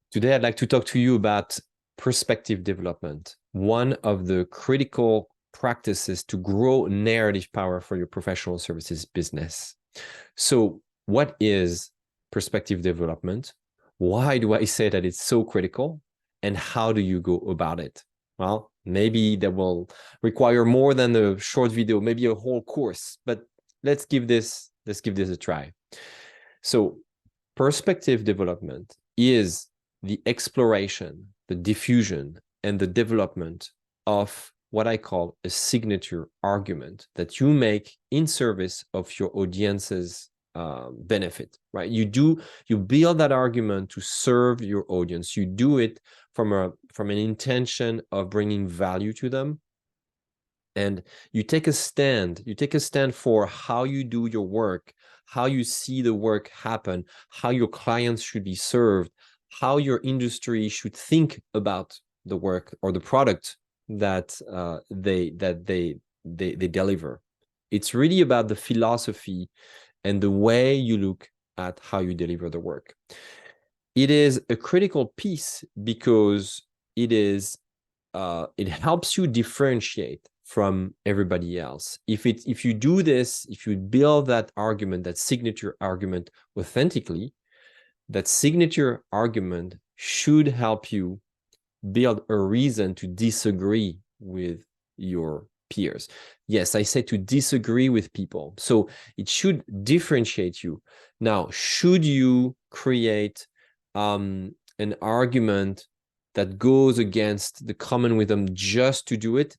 Today, I'd like to talk to you about perspective development, one of the critical practices to grow narrative power for your professional services business. So, what is perspective development? Why do I say that it's so critical? And how do you go about it? Well, maybe that will require more than a short video, maybe a whole course, but let's give this a try. So, perspective development is the exploration, the diffusion, and the development of what I call a signature argument that you make in service of your audience's benefit, right? You build that argument to serve your audience. You do it from an intention of bringing value to them, and you take a stand. You take a stand for how you do your work, how you see the work happen, how your clients should be served, how your industry should think about the work or the product that they deliver. It's really about the philosophy and the way you look at how you deliver the work. It is a critical piece because it helps you differentiate from everybody else. If you do this, if you build that argument, that signature argument authentically, that signature argument should help you build a reason to disagree with your peers. Yes, I said to disagree with people. So it should differentiate you. Now, should you create an argument that goes against the common wisdom just to do it?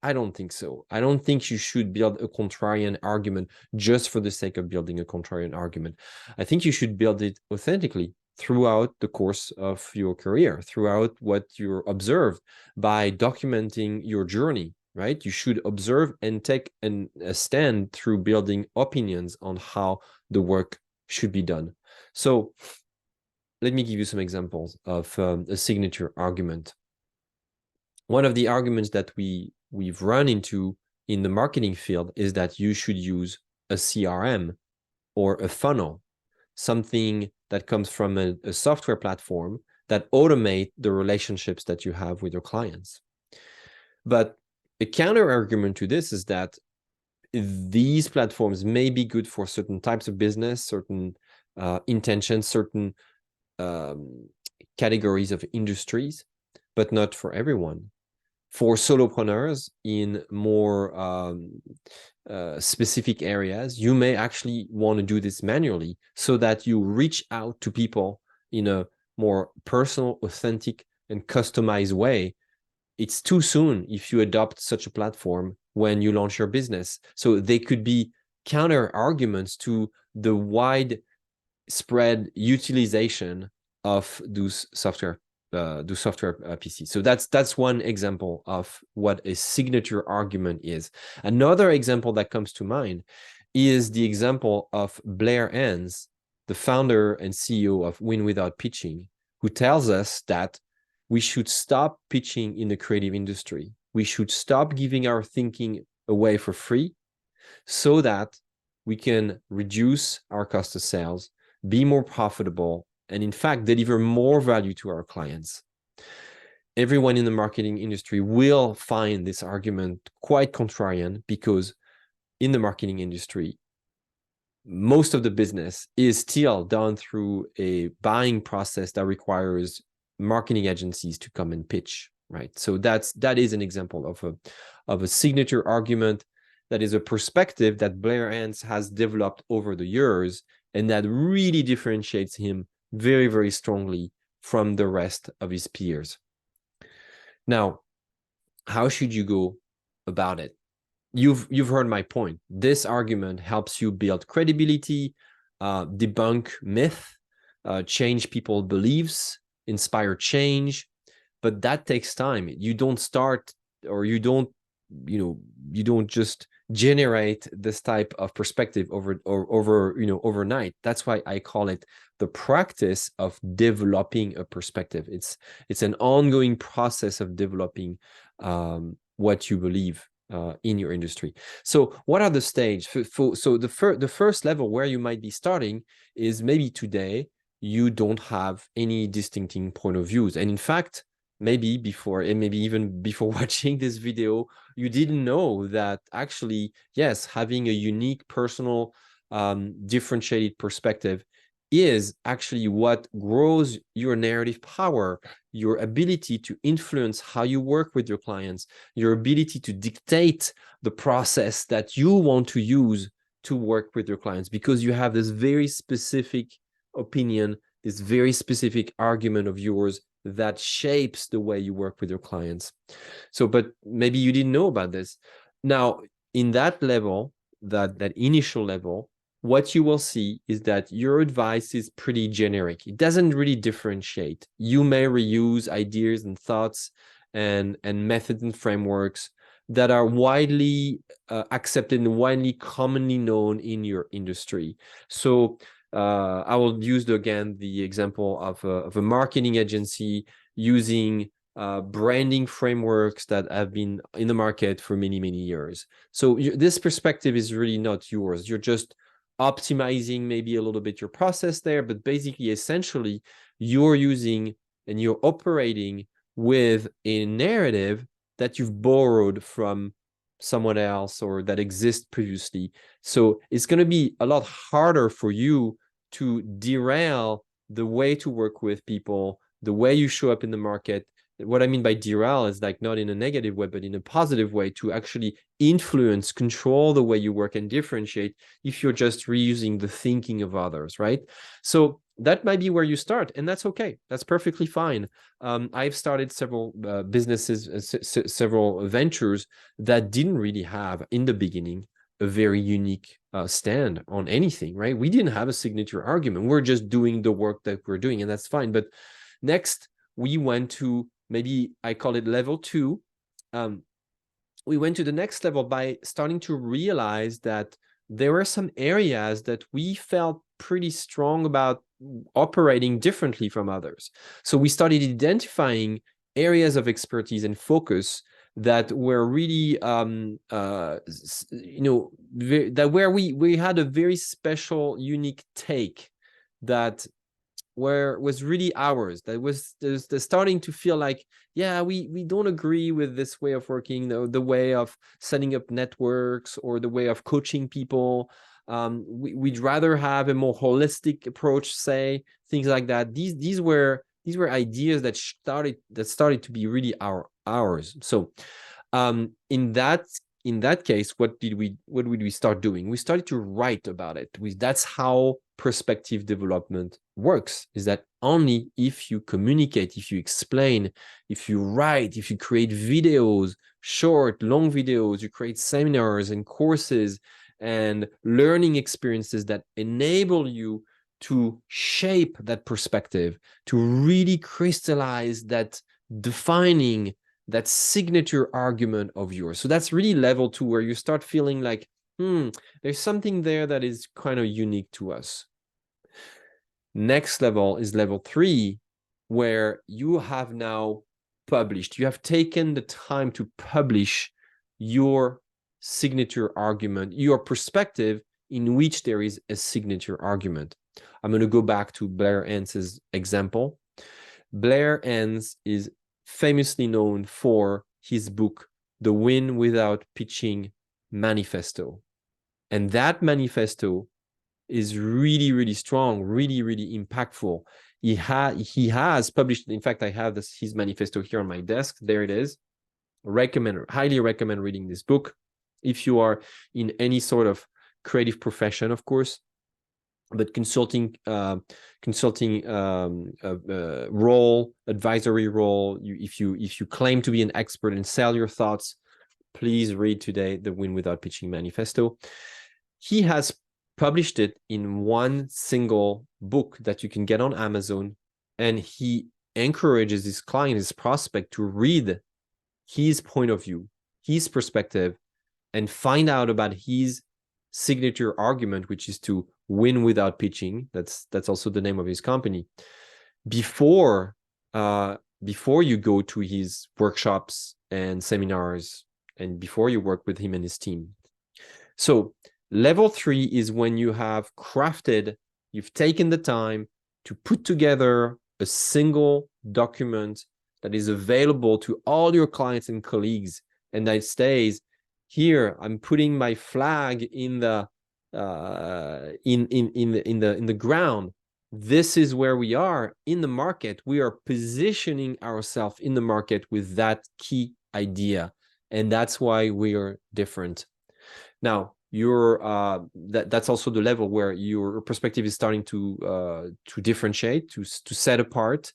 I don't think so. I don't think you should build a contrarian argument just for the sake of building a contrarian argument. I think you should build it authentically throughout the course of your career, throughout what you observed, by documenting your journey, right? You should observe and take a stand through building opinions on how the work should be done. So let me give you some examples of a signature argument. One of the arguments that we've run into in the marketing field is that you should use a CRM or a funnel, something that comes from a software platform that automate the relationships that you have with your clients. But a counter argument to this is that these platforms may be good for certain types of business, certain intentions, certain categories of industries, but not for everyone. For solopreneurs in more specific areas, you may actually want to do this manually so that you reach out to people in a more personal, authentic, and customized way. It's too soon if you adopt such a platform when you launch your business. So they could be counter arguments to the widespread utilization of those software PCs. So that's one example of what a signature argument is. Another example that comes to mind is the example of Blair Enns, the founder and CEO of Win Without Pitching, who tells us that we should stop pitching in the creative industry. We should stop giving our thinking away for free so that we can reduce our cost of sales, be more profitable, and in fact, deliver more value to our clients. Everyone in the marketing industry will find this argument quite contrarian because in the marketing industry, most of the business is still done through a buying process that requires marketing agencies to come and pitch, right? So that is an example of a signature argument that is a perspective that Blair Enns has developed over the years, and that really differentiates him very, very strongly from the rest of his peers. Now, how should you go about it? You've heard my point. This argument helps you build credibility, debunk myth, change people's beliefs, inspire change, but that takes time. You don't start, or you don't just generate this type of perspective overnight. That's why I call it the practice of developing a perspective. It's an ongoing process of developing what you believe in your industry. So what are the stages? So the first level where you might be starting is maybe today you don't have any distincting point of views. And in fact, maybe even before watching this video, you didn't know that actually, yes, having a unique, personal, differentiated perspective is actually what grows your narrative power, your ability to influence how you work with your clients, your ability to dictate the process that you want to use to work with your clients, because you have this very specific opinion, this very specific argument of yours that shapes the way you work with your clients. So, but maybe you didn't know about this. Now, in that level, that initial level, what you will see is that your advice is pretty generic. It doesn't really differentiate. You may reuse ideas and thoughts and methods and frameworks that are widely accepted and widely commonly known in your industry. So I will use again the example of a marketing agency using branding frameworks that have been in the market for many, many years. So this perspective is really not yours. You're just optimizing maybe a little bit your process there, but basically, essentially, you're using and you're operating with a narrative that you've borrowed from someone else or that exists previously. So it's going to be a lot harder for you to derail the way to work with people, the way you show up in the market. What I mean by derail is like not in a negative way, but in a positive way, to actually influence, control the way you work and differentiate if you're just reusing the thinking of others, right? So that might be where you start, and that's okay. That's perfectly fine. I've started several businesses, several ventures that didn't really have in the beginning a very unique stand on anything, right? We didn't have a signature argument. We're just doing the work that we're doing, and that's fine. But next, we went to, maybe I call it level 2. We went to the next level by starting to realize that there were some areas that we felt pretty strong about operating differently from others. So we started identifying areas of expertise and focus that were really, that where we had a very special, unique take that was really ours. That was they're starting to feel like, yeah, we don't agree with this way of working, the way of setting up networks or the way of coaching people. We'd rather have a more holistic approach, say, things like that. These were ideas that started to be really ours. So in that case, what did we start doing? We started to write about it. That's how perspective development works, is that only if you communicate, if you explain, if you write, if you create videos, short, long videos, you create seminars and courses and learning experiences that enable you to shape that perspective, to really crystallize that defining, that signature argument of yours. So that's really level 2, where you start feeling like, there's something there that is kind of unique to us. Next level is level 3, where you have now published, you have taken the time to publish your signature argument, your perspective in which there is a signature argument. I'm going to go back to Blair Enns's example. Blair Enns is famously known for his book, The Win Without Pitching Manifesto. And that manifesto is really, really strong, really, really impactful. He has published, in fact, I have his manifesto here on my desk. There it is. Highly recommend reading this book if you are in any sort of creative profession, of course, but consulting role, advisory role. If you claim to be an expert and sell your thoughts, please read today The Win Without Pitching Manifesto. He has published it in one single book that you can get on Amazon, and he encourages his client, his prospect, to read his point of view, his perspective, and find out about his signature argument, which is to win without pitching. That's also the name of his company. Before you go to his workshops and seminars, and before you work with him and his team. So level 3 is when you have crafted, you've taken the time, to put together a single document that is available to all your clients and colleagues, and that stays here. I'm putting my flag in the in the ground. This is where we are in the market. We are positioning ourselves in the market with that key idea, and that's why we are different. Now, that's also the level where your perspective is starting to differentiate, to set apart.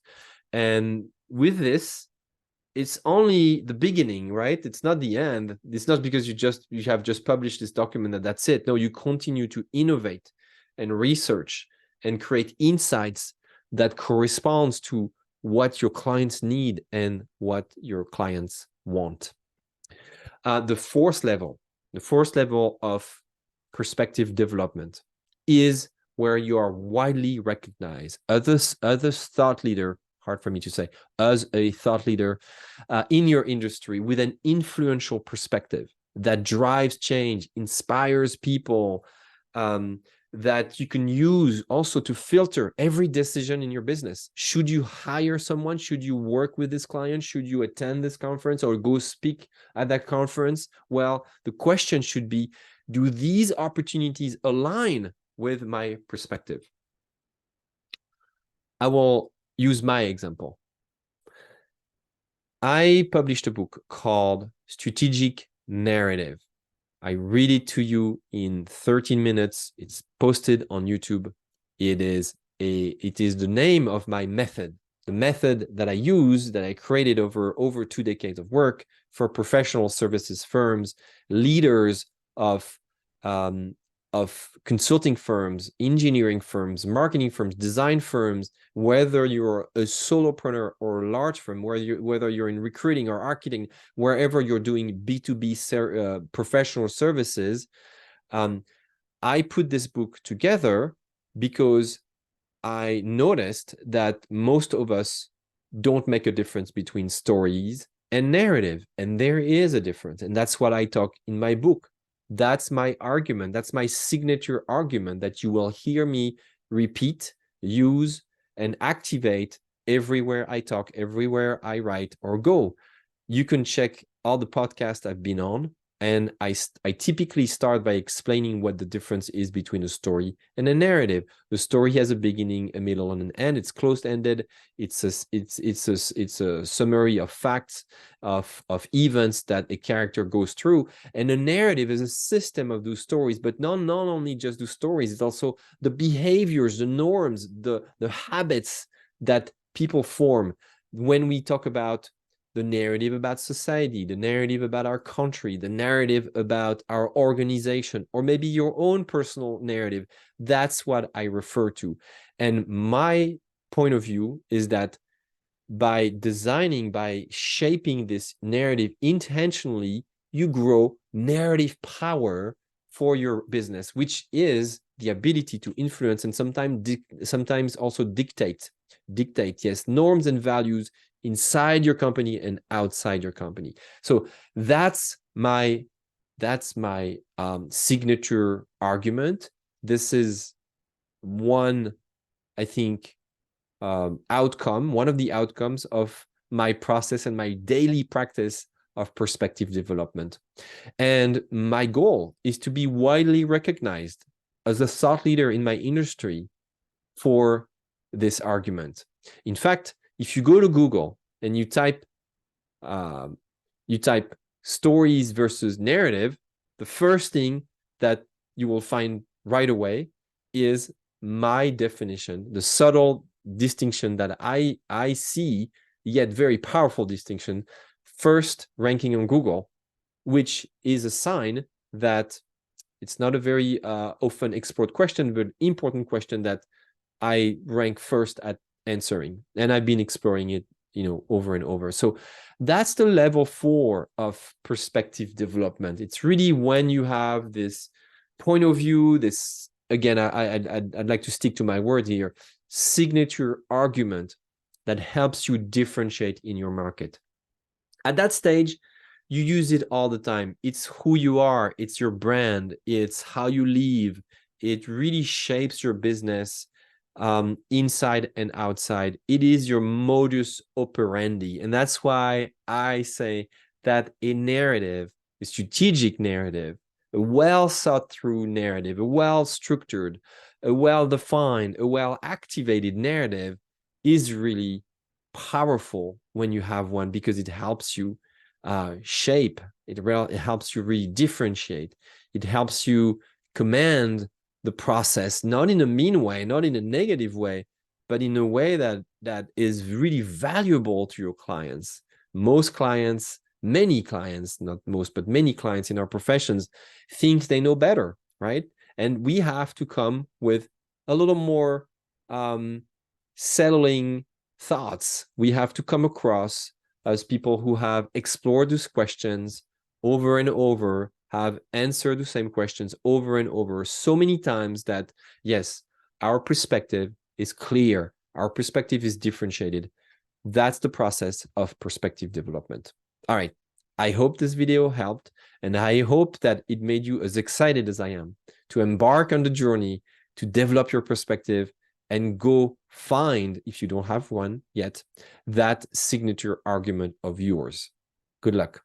And with this, it's only the beginning, right? It's not the end. It's not because you have just published this document that's it. No, you continue to innovate and research and create insights that corresponds to what your clients need and what your clients want. The fourth level of perspective development is where you are widely recognized. Others thought leader, hard for me to say, as a thought leader in your industry with an influential perspective that drives change, inspires people, that you can use also to filter every decision in your business. Should you hire someone? Should you work with this client? Should you attend this conference or go speak at that conference? Well, the question should be, do these opportunities align with my perspective? I will use my example. I published a book called Strategic Narrative. I read it to you in 13 minutes. It's posted on YouTube. It is the name of my method, the method that I use, that I created over 2 decades of work for professional services firms, leaders of consulting firms, engineering firms, marketing firms, design firms, whether you're a solopreneur or a large firm, whether you're in recruiting or marketing, wherever you're doing B2B professional services. I put this book together because I noticed that most of us don't make a difference between stories and narrative, and there is a difference, and that's what I talk in my book. That's my argument. That's my signature argument that you will hear me repeat, use, and activate everywhere I talk, everywhere I write or go. You can check all the podcasts I've been on, and I typically start by explaining what the difference is between a story and a narrative. The story has a beginning, a middle, and an end. It's closed-ended. It's a summary of facts, of events that a character goes through. And a narrative is a system of those stories, but not only just the stories, it's also the behaviors, the norms, the habits that people form. When we talk about the narrative about society, the narrative about our country, the narrative about our organization, or maybe your own personal narrative, that's what I refer to. And my point of view is that by designing, by shaping this narrative intentionally, you grow narrative power for your business, which is the ability to influence and sometimes also dictate, yes, norms and values inside your company and outside your company. So that's my signature argument. This is one, I think, outcome, one of the outcomes of my process and my daily practice of perspective development. And my goal is to be widely recognized as a thought leader in my industry for this argument. In fact, if you go to Google and you type stories versus narrative, the first thing that you will find right away is my definition, the subtle distinction that I see, yet very powerful distinction, first ranking on Google, which is a sign that it's not a very often explored question, but important question that I rank first at answering, and I've been exploring it, over and over. So that's the level 4 of perspective development. It's really when you have this point of view, this, again, I'd like to stick to my word here, signature argument that helps you differentiate in your market. At that stage, you use it all the time. It's who you are. It's your brand. It's how you live. It really shapes your business. inside and outside. It is your modus operandi. And that's why I say that a narrative, a strategic narrative, a well thought through narrative, a well structured, a well defined, a well activated narrative is really powerful when you have one, because it helps you shape, it helps you really differentiate, it helps you command the process, not in a mean way, not in a negative way, but in a way that is really valuable to your clients. Most clients, many clients, not most, but many clients in our professions think they know better, right? And we have to come with a little more settling thoughts. We have to come across as people who have explored those questions over and over, have answered the same questions over and over so many times that, yes, our perspective is clear, our perspective is differentiated. That's the process of perspective development. All right, I hope this video helped, and I hope that it made you as excited as I am to embark on the journey to develop your perspective and go find, if you don't have one yet, that signature argument of yours. Good luck.